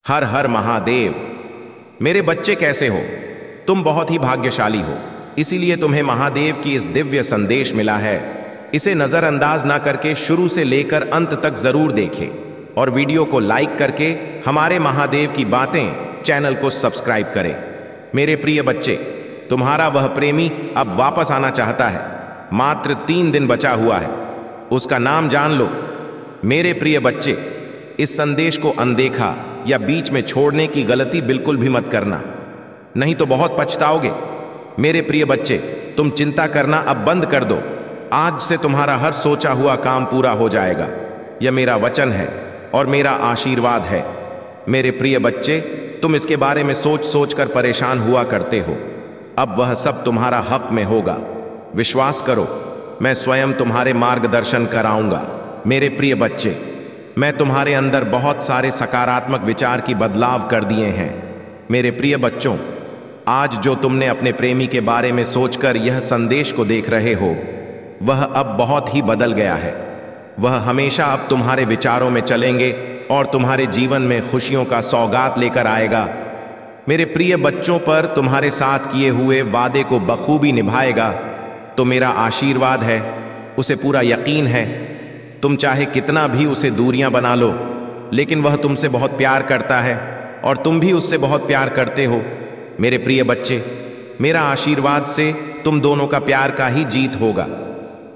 हर हर महादेव। मेरे बच्चे कैसे हो? तुम बहुत ही भाग्यशाली हो, इसीलिए तुम्हें महादेव की इस दिव्य संदेश मिला है। इसे नजरअंदाज ना करके शुरू से लेकर अंत तक जरूर देखें और वीडियो को लाइक करके हमारे महादेव की बातें चैनल को सब्सक्राइब करें। मेरे प्रिय बच्चे, तुम्हारा वह प्रेमी अब वापस आना चाहता है। मात्र 3 दिन बचा हुआ है, उसका नाम जान लो। मेरे प्रिय बच्चे, इस संदेश को अनदेखा या बीच में छोड़ने की गलती बिल्कुल भी मत करना, नहीं तो बहुत पछताओगे। मेरे प्रिय बच्चे, तुम चिंता करना अब बंद कर दो। आज से तुम्हारा हर सोचा हुआ काम पूरा हो जाएगा। यह मेरा वचन है और मेरा आशीर्वाद है। मेरे प्रिय बच्चे, तुम इसके बारे में सोच सोच कर परेशान हुआ करते हो। अब वह सब तुम्हारा हक में होगा। विश्वास करो, मैं स्वयं तुम्हारे मार्गदर्शन कराऊंगा। मेरे प्रिय बच्चे, मैं तुम्हारे अंदर बहुत सारे सकारात्मक विचार की बदलाव कर दिए हैं। मेरे प्रिय बच्चों, आज जो तुमने अपने प्रेमी के बारे में सोचकर यह संदेश को देख रहे हो, वह अब बहुत ही बदल गया है। वह हमेशा अब तुम्हारे विचारों में चलेंगे और तुम्हारे जीवन में खुशियों का सौगात लेकर आएगा। मेरे प्रिय बच्चों पर तुम्हारे साथ किए हुए वादे को बखूबी निभाएगा, तो मेरा आशीर्वाद है, उसे पूरा यकीन है। तुम चाहे कितना भी उसे दूरियां बना लो, लेकिन वह तुमसे बहुत प्यार करता है और तुम भी उससे बहुत प्यार करते हो। मेरे प्रिय बच्चे, मेरा आशीर्वाद से तुम दोनों का प्यार का ही जीत होगा।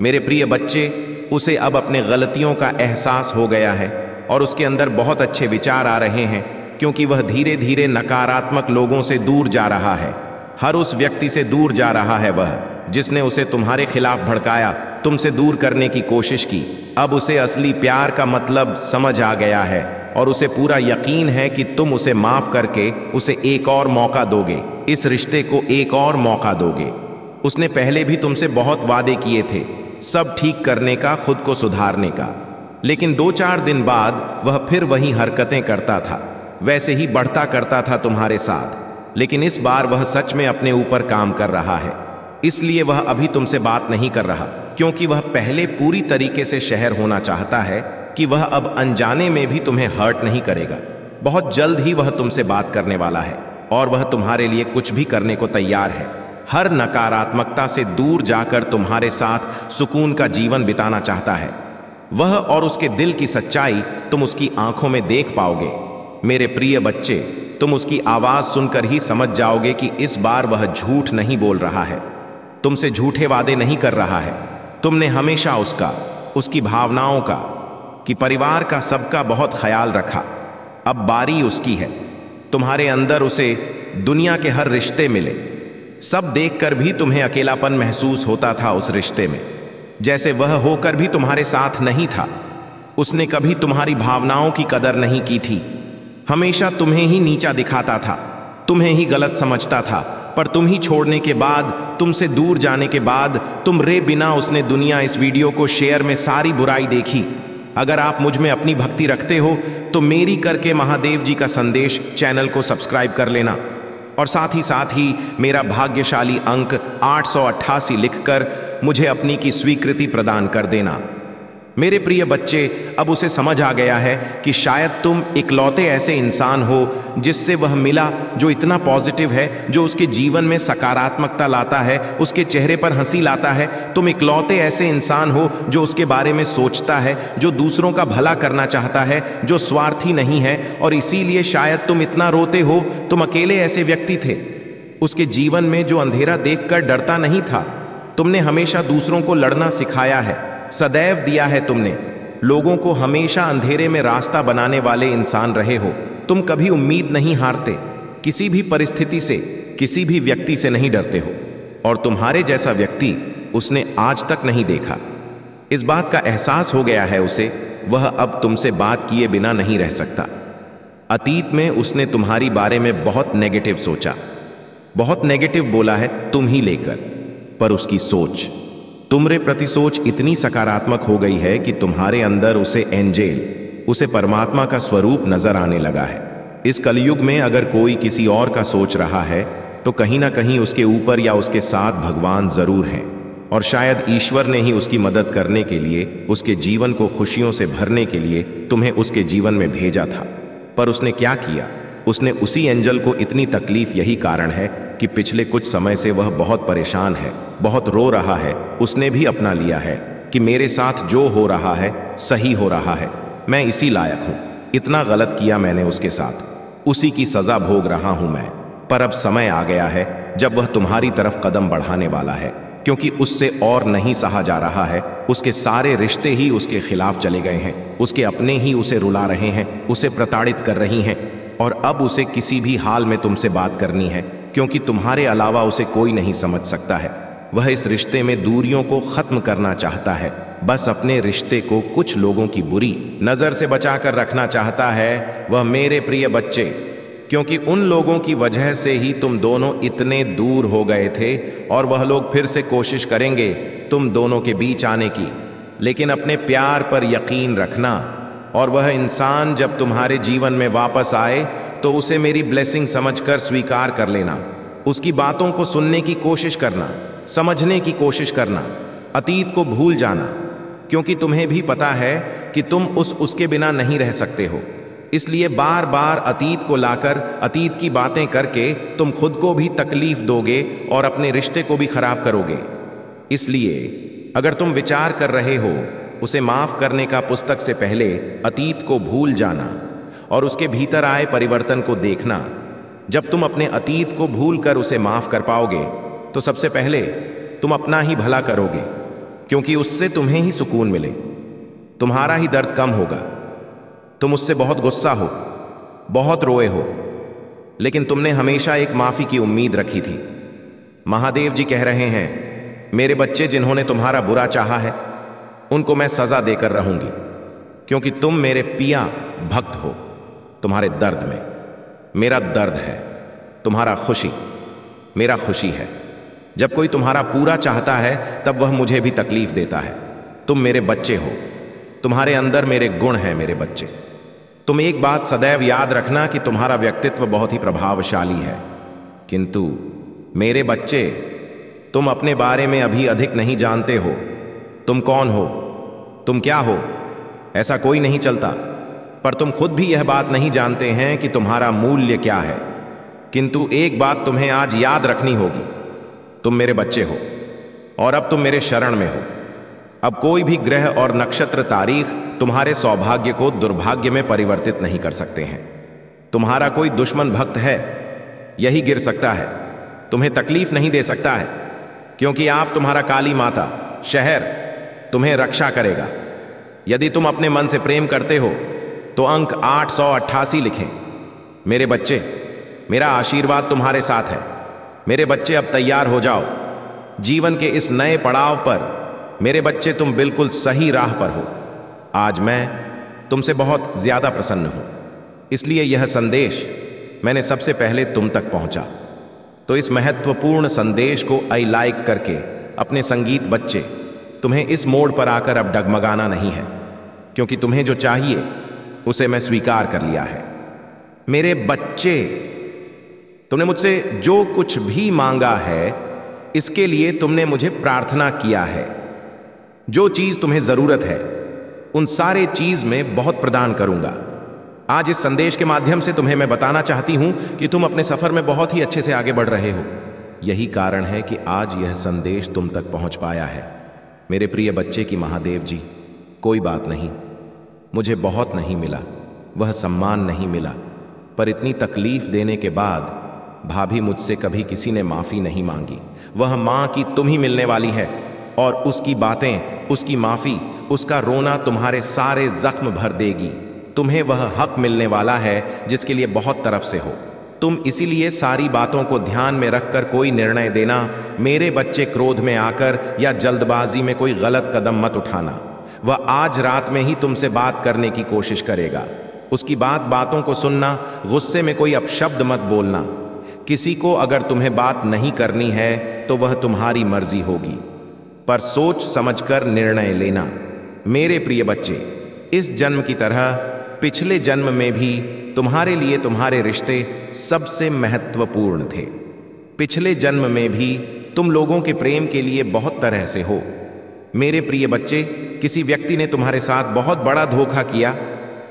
मेरे प्रिय बच्चे, उसे अब अपने गलतियों का एहसास हो गया है और उसके अंदर बहुत अच्छे विचार आ रहे हैं, क्योंकि वह धीरे धीरे नकारात्मक लोगों से दूर जा रहा है। हर उस व्यक्ति से दूर जा रहा है वह जिसने उसे तुम्हारे खिलाफ भड़काया, तुमसे दूर करने की कोशिश की। अब उसे असली प्यार का मतलब समझ आ गया है और उसे पूरा यकीन है कि तुम उसे माफ करके उसे एक और मौका दोगे, इस रिश्ते को एक और मौका दोगे। उसने पहले भी तुमसे बहुत वादे किए थे, सब ठीक करने का, खुद को सुधारने का, लेकिन 2-4 दिन बाद वह फिर वही हरकतें करता था, वैसे ही बढ़ता करता था तुम्हारे साथ। लेकिन इस बार वह सच में अपने ऊपर काम कर रहा है, इसलिए वह अभी तुमसे बात नहीं कर रहा, क्योंकि वह पहले पूरी तरीके से शहर होना चाहता है कि वह अब अनजाने में भी तुम्हें हर्ट नहीं करेगा। बहुत जल्द ही वह तुमसे बात करने वाला है और वह तुम्हारे लिए कुछ भी करने को तैयार है। हर नकारात्मकता से दूर जाकर तुम्हारे साथ सुकून का जीवन बिताना चाहता है। वह और उसके दिल की सच्चाई तुम उसकी आंखों में देख पाओगे। मेरे प्रिय बच्चे, तुम उसकी आवाज सुनकर ही समझ जाओगे कि इस बार वह झूठ नहीं बोल रहा है, तुमसे झूठे वादे नहीं कर रहा है। तुमने हमेशा उसका, उसकी भावनाओं का, कि परिवार का, सबका बहुत ख्याल रखा। अब बारी उसकी है। तुम्हारे अंदर उसे दुनिया के हर रिश्ते मिले, सब देखकर भी तुम्हें अकेलापन महसूस होता था उस रिश्ते में, जैसे वह होकर भी तुम्हारे साथ नहीं था। उसने कभी तुम्हारी भावनाओं की कदर नहीं की थी, हमेशा तुम्हें ही नीचा दिखाता था, तुम्हें ही गलत समझता था। पर तुम ही छोड़ने के बाद, तुमसे दूर जाने के बाद, तुम रे बिना उसने दुनिया इस वीडियो को शेयर में सारी बुराई देखी। अगर आप मुझ में अपनी भक्ति रखते हो तो मेरी करके महादेव जी का संदेश चैनल को सब्सक्राइब कर लेना और साथ ही मेरा भाग्यशाली अंक 888 लिखकर मुझे अपनी की स्वीकृति प्रदान कर देना। मेरे प्रिय बच्चे, अब उसे समझ आ गया है कि शायद तुम इकलौते ऐसे इंसान हो जिससे वह मिला, जो इतना पॉजिटिव है, जो उसके जीवन में सकारात्मकता लाता है, उसके चेहरे पर हंसी लाता है। तुम इकलौते ऐसे इंसान हो जो उसके बारे में सोचता है, जो दूसरों का भला करना चाहता है, जो स्वार्थी नहीं है, और इसीलिए शायद तुम इतना रोते हो। तुम अकेले ऐसे व्यक्ति थे उसके जीवन में जो अंधेरा देखकर डरता नहीं था। तुमने हमेशा दूसरों को लड़ना सिखाया है, सदैव दिया है तुमने। लोगों को हमेशा अंधेरे में रास्ता बनाने वाले इंसान रहे हो। तुम कभी उम्मीद नहीं हारते, किसी भी परिस्थिति से, किसी भी व्यक्ति से नहीं डरते हो, और तुम्हारे जैसा व्यक्ति उसने आज तक नहीं देखा। इस बात का एहसास हो गया है उसे। वह अब तुमसे बात किए बिना नहीं रह सकता। अतीत में उसने तुम्हारी बारे में बहुत नेगेटिव सोचा, बहुत नेगेटिव बोला है तुम ही लेकर, पर उसकी सोच, तुम्हारे प्रति सोच इतनी सकारात्मक हो गई है कि तुम्हारे अंदर उसे एंजेल, उसे परमात्मा का स्वरूप नजर आने लगा है। इस कलयुग में अगर कोई किसी और का सोच रहा है तो कहीं ना कहीं उसके ऊपर या उसके साथ भगवान जरूर हैं, और शायद ईश्वर ने ही उसकी मदद करने के लिए, उसके जीवन को खुशियों से भरने के लिए तुम्हें उसके जीवन में भेजा था। पर उसने क्या किया? उसने उसी एंजल को इतनी तकलीफ यही कारण है कि पिछले कुछ समय से वह बहुत परेशान है, बहुत रो रहा है। उसने भी अपना लिया है कि मेरे साथ जो हो रहा है सही हो रहा है, मैं इसी लायक हूं। इतना गलत किया मैंने उसके साथ, उसी की सजा भोग रहा हूं मैं। पर अब समय आ गया है जब वह तुम्हारी तरफ कदम बढ़ाने वाला है, क्योंकि उससे और नहीं सहा जा रहा है। उसके सारे रिश्ते ही उसके खिलाफ चले गए हैं, उसके अपने ही उसे रुला रहे हैं, उसे प्रताड़ित कर रही हैं। और अब उसे किसी भी हाल में तुमसे बात करनी है, क्योंकि तुम्हारे अलावा उसे कोई नहीं समझ सकता है। वह इस रिश्ते में दूरियों को खत्म करना चाहता है, बस अपने रिश्ते को कुछ लोगों की बुरी नजर से बचाकर रखना चाहता है। वह मेरे प्रिय बच्चे, क्योंकि उन लोगों की वजह से ही तुम दोनों इतने दूर हो गए थे, और वह लोग फिर से कोशिश करेंगे तुम दोनों के बीच आने की। लेकिन अपने प्यार पर यकीन रखना, और वह इंसान जब तुम्हारे जीवन में वापस आए तो उसे मेरी ब्लेसिंग समझकर स्वीकार कर लेना। उसकी बातों को सुनने की कोशिश करना, समझने की कोशिश करना, अतीत को भूल जाना, क्योंकि तुम्हें भी पता है कि तुम उसके बिना नहीं रह सकते हो। इसलिए बार बार अतीत को लाकर अतीत की बातें करके तुम खुद को भी तकलीफ दोगे और अपने रिश्ते को भी खराब करोगे। इसलिए अगर तुम विचार कर रहे हो उसे माफ करने का, पुस्तक से पहले अतीत को भूल जाना और उसके भीतर आए परिवर्तन को देखना। जब तुम अपने अतीत को भूलकर उसे माफ कर पाओगे तो सबसे पहले तुम अपना ही भला करोगे, क्योंकि उससे तुम्हें ही सुकून मिले, तुम्हारा ही दर्द कम होगा। तुम उससे बहुत गुस्सा हो, बहुत रोए हो, लेकिन तुमने हमेशा एक माफी की उम्मीद रखी थी। महादेव जी कह रहे हैं, मेरे बच्चे जिन्होंने तुम्हारा बुरा चाहा है उनको मैं सजा देकर रहूंगी, क्योंकि तुम मेरे पिया भक्त हो। तुम्हारे दर्द में मेरा दर्द है, तुम्हारा खुशी मेरा खुशी है। जब कोई तुम्हारा पूरा चाहता है तब वह मुझे भी तकलीफ देता है। तुम मेरे बच्चे हो, तुम्हारे अंदर मेरे गुण हैं मेरे बच्चे। तुम एक बात सदैव याद रखना कि तुम्हारा व्यक्तित्व बहुत ही प्रभावशाली है, किंतु मेरे बच्चे, तुम अपने बारे में अभी अधिक नहीं जानते हो। तुम कौन हो, तुम क्या हो, ऐसा कोई नहीं चलता। पर तुम खुद भी यह बात नहीं जानते हैं कि तुम्हारा मूल्य क्या है। किंतु एक बात तुम्हें आज याद रखनी होगी, तुम मेरे बच्चे हो और अब तुम मेरे शरण में हो। अब कोई भी ग्रह और नक्षत्र तारीख तुम्हारे सौभाग्य को दुर्भाग्य में परिवर्तित नहीं कर सकते हैं। तुम्हारा कोई दुश्मन भक्त है, यही गिर सकता है, तुम्हें तकलीफ नहीं दे सकता है, क्योंकि आप, तुम्हारा काली माता शहर तुम्हें रक्षा करेगा। यदि तुम अपने मन से प्रेम करते हो तो अंक 888 लिखें। मेरे बच्चे, मेरा आशीर्वाद तुम्हारे साथ है। मेरे बच्चे, अब तैयार हो जाओ जीवन के इस नए पड़ाव पर। मेरे बच्चे, तुम बिल्कुल सही राह पर हो। आज मैं तुमसे बहुत ज्यादा प्रसन्न हूं, इसलिए यह संदेश मैंने सबसे पहले तुम तक पहुंचा। तो इस महत्वपूर्ण संदेश को लाइक करके अपने संगीत बच्चे, तुम्हें इस मोड़ पर आकर अब डगमगाना नहीं है, क्योंकि तुम्हें जो चाहिए उसे मैं स्वीकार कर लिया है। मेरे बच्चे, तुमने मुझसे जो कुछ भी मांगा है इसके लिए तुमने मुझे प्रार्थना किया है। जो चीज तुम्हें जरूरत है उन सारे चीज में बहुत प्रदान करूंगा। आज इस संदेश के माध्यम से तुम्हें मैं बताना चाहती हूं कि तुम अपने सफर में बहुत ही अच्छे से आगे बढ़ रहे हो। यही कारण है कि आज यह संदेश तुम तक पहुंच पाया है। मेरे प्रिय बच्चे की महादेव जी, कोई बात नहीं, मुझे बहुत नहीं मिला, वह सम्मान नहीं मिला, पर इतनी तकलीफ देने के बाद भाभी मुझसे कभी किसी ने माफी नहीं मांगी। वह मां की तुम ही मिलने वाली है, और उसकी बातें, उसकी माफी, उसका रोना तुम्हारे सारे जख्म भर देगी। तुम्हें वह हक मिलने वाला है जिसके लिए बहुत तरफ से हो। तुम इसीलिए सारी बातों को ध्यान में रखकर कोई निर्णय देना। मेरे बच्चे, क्रोध में आकर या जल्दबाजी में कोई गलत कदम मत उठाना। वह आज रात में ही तुमसे बात करने की कोशिश करेगा। उसकी बातों को सुनना, गुस्से में कोई अपशब्द मत बोलना। किसी को अगर तुम्हें बात नहीं करनी है तो वह तुम्हारी मर्जी होगी, पर सोच समझकर निर्णय लेना। मेरे प्रिय बच्चे, इस जन्म की तरह पिछले जन्म में भी तुम्हारे लिए तुम्हारे रिश्ते सबसे महत्वपूर्ण थे। पिछले जन्म में भी तुम लोगों के प्रेम के लिए बहुत तरह से हो। मेरे प्रिय बच्चे, किसी व्यक्ति ने तुम्हारे साथ बहुत बड़ा धोखा किया,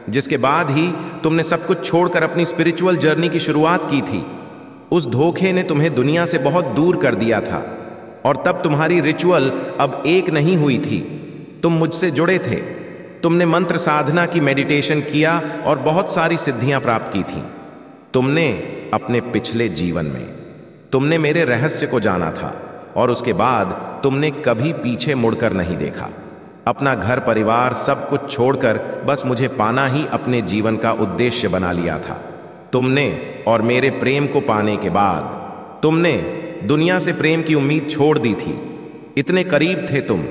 जिसके बाद ही तुमने सब कुछ छोड़कर अपनी स्पिरिचुअल जर्नी की शुरुआत की थी। उस धोखे ने तुम्हें दुनिया से बहुत दूर कर दिया था और तब तुम्हारी रिचुअल अब एक नहीं हुई थी। तुम मुझसे जुड़े थे, तुमने मंत्र साधना की, मेडिटेशन किया और बहुत सारी सिद्धियां प्राप्त की थी। तुमने अपने पिछले जीवन में तुमने मेरे रहस्य को जाना था और उसके बाद तुमने कभी पीछे मुड़कर नहीं देखा। अपना घर परिवार सब कुछ छोड़कर बस मुझे पाना ही अपने जीवन का उद्देश्य बना लिया था। तुमने और मेरे प्रेम को पाने के बाद तुमने दुनिया से प्रेम की उम्मीद छोड़ दी थी। इतने करीब थे तुम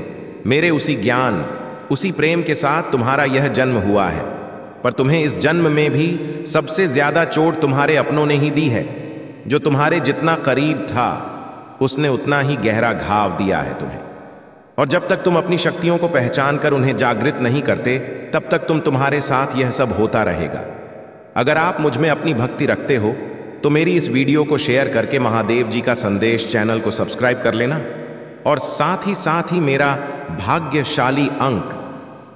मेरे उसी ज्ञान, उसी प्रेम के साथ तुम्हारा यह जन्म हुआ है, पर तुम्हें इस जन्म में भी सबसे ज्यादा चोट तुम्हारे अपनों ने ही दी है। जो तुम्हारे जितना करीब था उसने उतना ही गहरा घाव दिया है तुम्हें। और जब तक तुम अपनी शक्तियों को पहचान कर उन्हें जागृत नहीं करते, तब तक तुम्हारे साथ यह सब होता रहेगा। अगर आप मुझ में अपनी भक्ति रखते हो तो मेरी इस वीडियो को शेयर करके महादेव जी का संदेश चैनल को सब्सक्राइब कर लेना और साथ ही मेरा भाग्यशाली अंक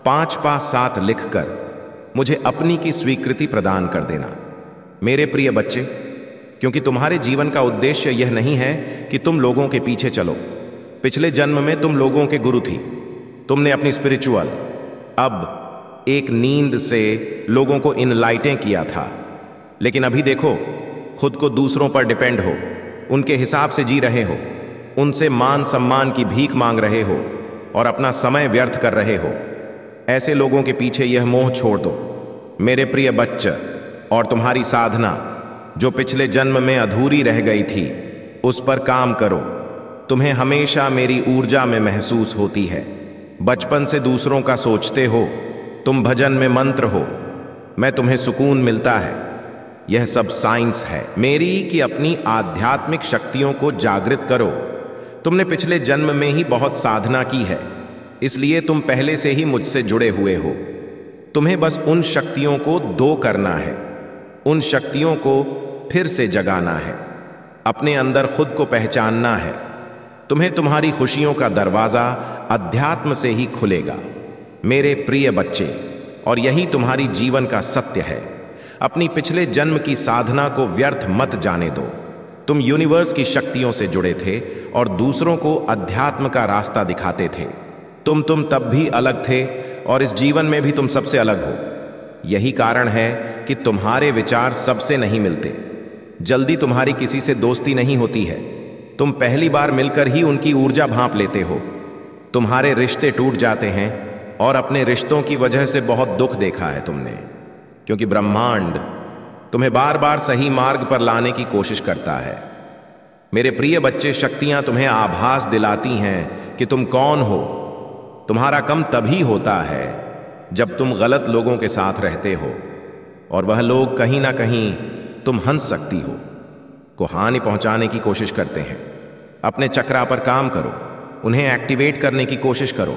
557 लिखकर मुझे अपनी की स्वीकृति प्रदान कर देना। मेरे प्रिय बच्चे, क्योंकि तुम्हारे जीवन का उद्देश्य यह नहीं है कि तुम लोगों के पीछे चलो। पिछले जन्म में तुम लोगों के गुरु थी, तुमने अपनी स्पिरिचुअल अब एक नींद से लोगों को इनलाइटें किया था। लेकिन अभी देखो, खुद को दूसरों पर डिपेंड हो, उनके हिसाब से जी रहे हो, उनसे मान सम्मान की भीख मांग रहे हो और अपना समय व्यर्थ कर रहे हो। ऐसे लोगों के पीछे यह मोह छोड़ दो मेरे प्रिय बच्चे, और तुम्हारी साधना जो पिछले जन्म में अधूरी रह गई थी उस पर काम करो। तुम्हें हमेशा मेरी ऊर्जा में महसूस होती है। बचपन से दूसरों का सोचते हो, तुम भजन में मंत्र हो, मैं तुम्हें सुकून मिलता है। यह सब साइंस है मेरी कि अपनी आध्यात्मिक शक्तियों को जागृत करो। तुमने पिछले जन्म में ही बहुत साधना की है, इसलिए तुम पहले से ही मुझसे जुड़े हुए हो। तुम्हें बस उन शक्तियों को दो करना है, उन शक्तियों को फिर से जगाना है, अपने अंदर खुद को पहचानना है। तुम्हें तुम्हारी खुशियों का दरवाजा अध्यात्म से ही खुलेगा मेरे प्रिय बच्चे, और यही तुम्हारी जीवन का सत्य है। अपनी पिछले जन्म की साधना को व्यर्थ मत जाने दो। तुम यूनिवर्स की शक्तियों से जुड़े थे और दूसरों को अध्यात्म का रास्ता दिखाते थे। तुम तब भी अलग थे और इस जीवन में भी तुम सबसे अलग हो। यही कारण है कि तुम्हारे विचार सबसे नहीं मिलते। जल्दी तुम्हारी किसी से दोस्ती नहीं होती है। तुम पहली बार मिलकर ही उनकी ऊर्जा भांप लेते हो। तुम्हारे रिश्ते टूट जाते हैं और अपने रिश्तों की वजह से बहुत दुख देखा है तुमने, क्योंकि ब्रह्मांड तुम्हें बार बार सही मार्ग पर लाने की कोशिश करता है। मेरे प्रिय बच्चे, शक्तियां तुम्हें आभास दिलाती हैं कि तुम कौन हो। तुम्हारा कम तभी होता है जब तुम गलत लोगों के साथ रहते हो और वह लोग कहीं ना कहीं तुम हंस सकती हो को हानि पहुंचाने की कोशिश करते हैं। अपने चक्रा पर काम करो, उन्हें एक्टिवेट करने की कोशिश करो।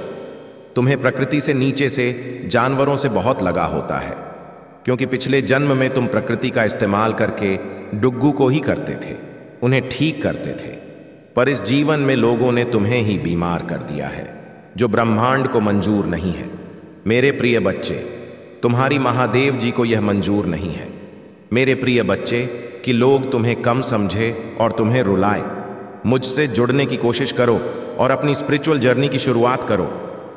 तुम्हें प्रकृति से नीचे से जानवरों से बहुत लगा होता है, क्योंकि पिछले जन्म में तुम प्रकृति का इस्तेमाल करके डुग्गू को ही करते थे, उन्हें ठीक करते थे। पर इस जीवन में लोगों ने तुम्हें ही बीमार कर दिया है, जो ब्रह्मांड को मंजूर नहीं है। मेरे प्रिय बच्चे, तुम्हारी महादेव जी को यह मंजूर नहीं है मेरे प्रिय बच्चे कि लोग तुम्हें कम समझे और तुम्हें रुलाएं। मुझसे जुड़ने की कोशिश करो और अपनी स्पिरिचुअल जर्नी की शुरुआत करो।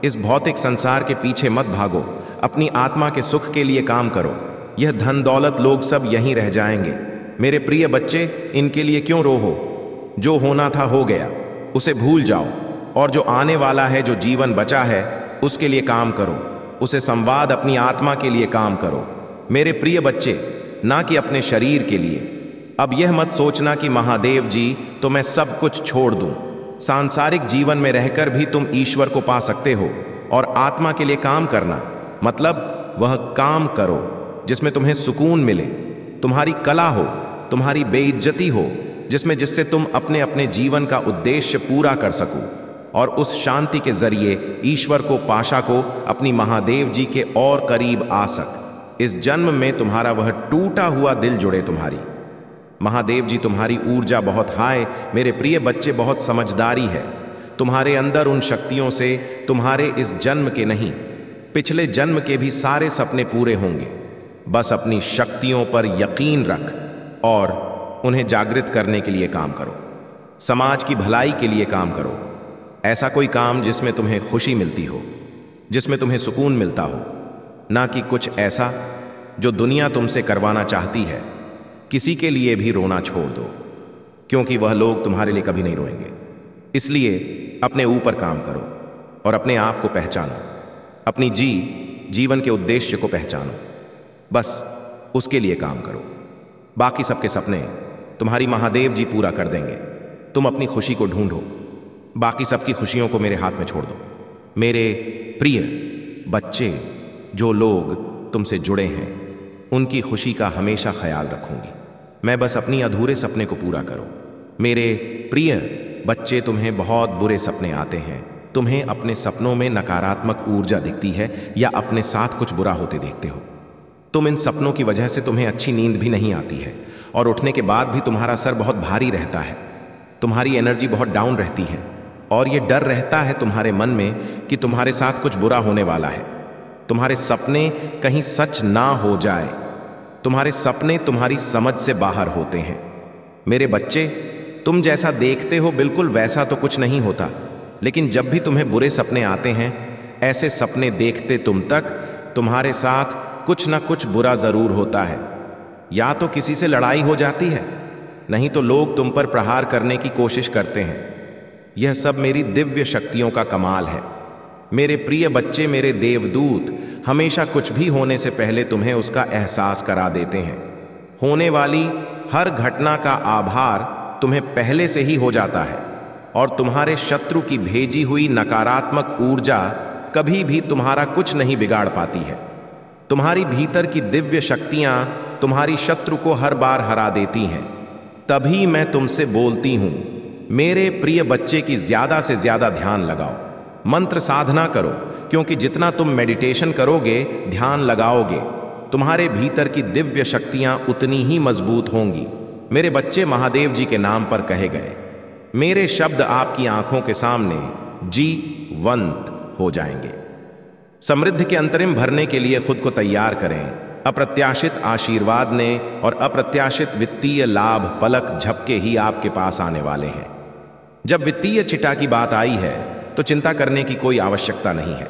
इस भौतिक संसार के पीछे मत भागो, अपनी आत्मा के सुख के लिए काम करो। यह धन दौलत लोग सब यहीं रह जाएंगे। मेरे प्रिय बच्चे, इनके लिए क्यों रोहो? जो होना था हो गया, उसे भूल जाओ, और जो आने वाला है, जो जीवन बचा है, उसके लिए काम करो। उसे संवाद अपनी आत्मा के लिए काम करो मेरे प्रिय बच्चे, ना कि अपने शरीर के लिए। अब यह मत सोचना कि महादेव जी तो मैं सब कुछ छोड़ दूं। सांसारिक जीवन में रहकर भी तुम ईश्वर को पा सकते हो, और आत्मा के लिए काम करना मतलब वह काम करो जिसमें तुम्हें सुकून मिले, तुम्हारी कला हो, तुम्हारी बेइज्जती हो, जिससे तुम अपने अपने जीवन का उद्देश्य पूरा कर सको और उस शांति के जरिए ईश्वर को, पाशा को, अपनी महादेव जी के और करीब आ सक। इस जन्म में तुम्हारा वह टूटा हुआ दिल जुड़े तुम्हारी। महादेव जी तुम्हारी ऊर्जा बहुत हाय मेरे प्रिय बच्चे, बहुत समझदारी है तुम्हारे अंदर। उन शक्तियों से तुम्हारे इस जन्म के नहीं, पिछले जन्म के भी सारे सपने पूरे होंगे। बस अपनी शक्तियों पर यकीन रख और उन्हें जागृत करने के लिए काम करो। समाज की भलाई के लिए काम करो। ऐसा कोई काम जिसमें तुम्हें खुशी मिलती हो, जिसमें तुम्हें सुकून मिलता हो, ना कि कुछ ऐसा जो दुनिया तुमसे करवाना चाहती है। किसी के लिए भी रोना छोड़ दो, क्योंकि वह लोग तुम्हारे लिए कभी नहीं रोएंगे। इसलिए अपने ऊपर काम करो और अपने आप को पहचानो। अपनी जीवन के उद्देश्य को पहचानो। बस उसके लिए काम करो। बाकी सबके सपने तुम्हारी महादेव जी पूरा कर देंगे। तुम अपनी खुशी को ढूंढो। बाकी सबकी खुशियों को मेरे हाथ में छोड़ दो। मेरे प्रिय बच्चे, जो लोग तुमसे जुड़े हैं, उनकी खुशी का हमेशा ख्याल रखूंगी। मैं बस अपनी अधूरे सपने को पूरा करो। मेरे प्रिय बच्चे, तुम्हें बहुत बुरे सपने आते हैं। तुम्हें अपने सपनों में नकारात्मक ऊर्जा दिखती है या अपने साथ कुछ बुरा होते देखते हो। तुम इन सपनों की वजह से तुम्हें अच्छी नींद भी नहीं आती है और उठने के बाद भी तुम्हारा सर बहुत भारी रहता है। तुम्हारी एनर्जी बहुत डाउन रहती है और ये डर रहता है तुम्हारे मन में कि तुम्हारे साथ कुछ बुरा होने वाला है। तुम्हारे सपने कहीं सच ना हो जाए। तुम्हारे सपने तुम्हारी समझ से बाहर होते हैं। मेरे बच्चे, तुम जैसा देखते हो बिल्कुल वैसा तो कुछ नहीं होता, लेकिन जब भी तुम्हें बुरे सपने आते हैं, ऐसे सपने देखते तुम तक तुम्हारे साथ कुछ ना कुछ बुरा जरूर होता है। या तो किसी से लड़ाई हो जाती है, नहीं तो लोग तुम पर प्रहार करने की कोशिश करते हैं। यह सब मेरी दिव्य शक्तियों का कमाल है। मेरे प्रिय बच्चे, मेरे देवदूत हमेशा कुछ भी होने से पहले तुम्हें उसका एहसास करा देते हैं। होने वाली हर घटना का आभार तुम्हें पहले से ही हो जाता है और तुम्हारे शत्रु की भेजी हुई नकारात्मक ऊर्जा कभी भी तुम्हारा कुछ नहीं बिगाड़ पाती है। तुम्हारी भीतर की दिव्य शक्तियां तुम्हारी शत्रु को हर बार हरा देती हैं। तभी मैं तुमसे बोलती हूं, मेरे प्रिय बच्चे की ज्यादा से ज्यादा ध्यान लगाओ। मंत्र साधना करो, क्योंकि जितना तुम मेडिटेशन करोगे, ध्यान लगाओगे, तुम्हारे भीतर की दिव्य शक्तियां उतनी ही मजबूत होंगी। मेरे बच्चे महादेव जी के नाम पर कहे गए मेरे शब्द आपकी आंखों के सामने जीवंत हो जाएंगे। समृद्धि के अंतरिम भरने के लिए खुद को तैयार करें। अप्रत्याशित आशीर्वाद ने और अप्रत्याशित वित्तीय लाभ पलक झपके ही आपके पास आने वाले हैं। जब वित्तीय चिटा की बात आई है तो चिंता करने की कोई आवश्यकता नहीं है।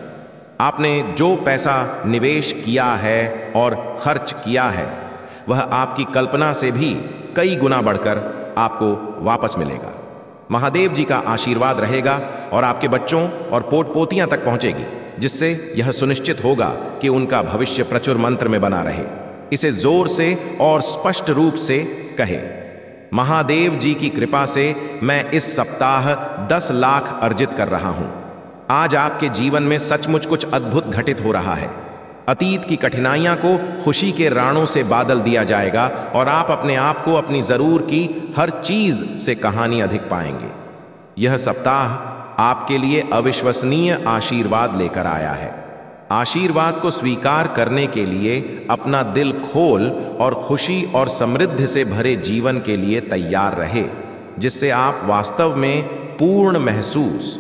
आपने जो पैसा निवेश किया है और खर्च किया है, वह आपकी कल्पना से भी कई गुना बढ़कर आपको वापस मिलेगा। महादेव जी का आशीर्वाद रहेगा और आपके बच्चों और पोत पोतियां तक पहुंचेगी, जिससे यह सुनिश्चित होगा कि उनका भविष्य प्रचुर मंत्र में बना रहे। इसे जोर से और स्पष्ट रूप से कहे, महादेव जी की कृपा से मैं इस सप्ताह 10 लाख अर्जित कर रहा हूं। आज आपके जीवन में सचमुच कुछ अद्भुत घटित हो रहा है। अतीत की कठिनाइयां को खुशी के राणों से बादल दिया जाएगा और आप अपने आप को अपनी जरूर की हर चीज से कहानी अधिक पाएंगे। यह सप्ताह आपके लिए अविश्वसनीय आशीर्वाद लेकर आया है। आशीर्वाद को स्वीकार करने के लिए अपना दिल खोल और खुशी और समृद्धि से भरे जीवन के लिए तैयार रहे, जिससे आप वास्तव में पूर्ण महसूस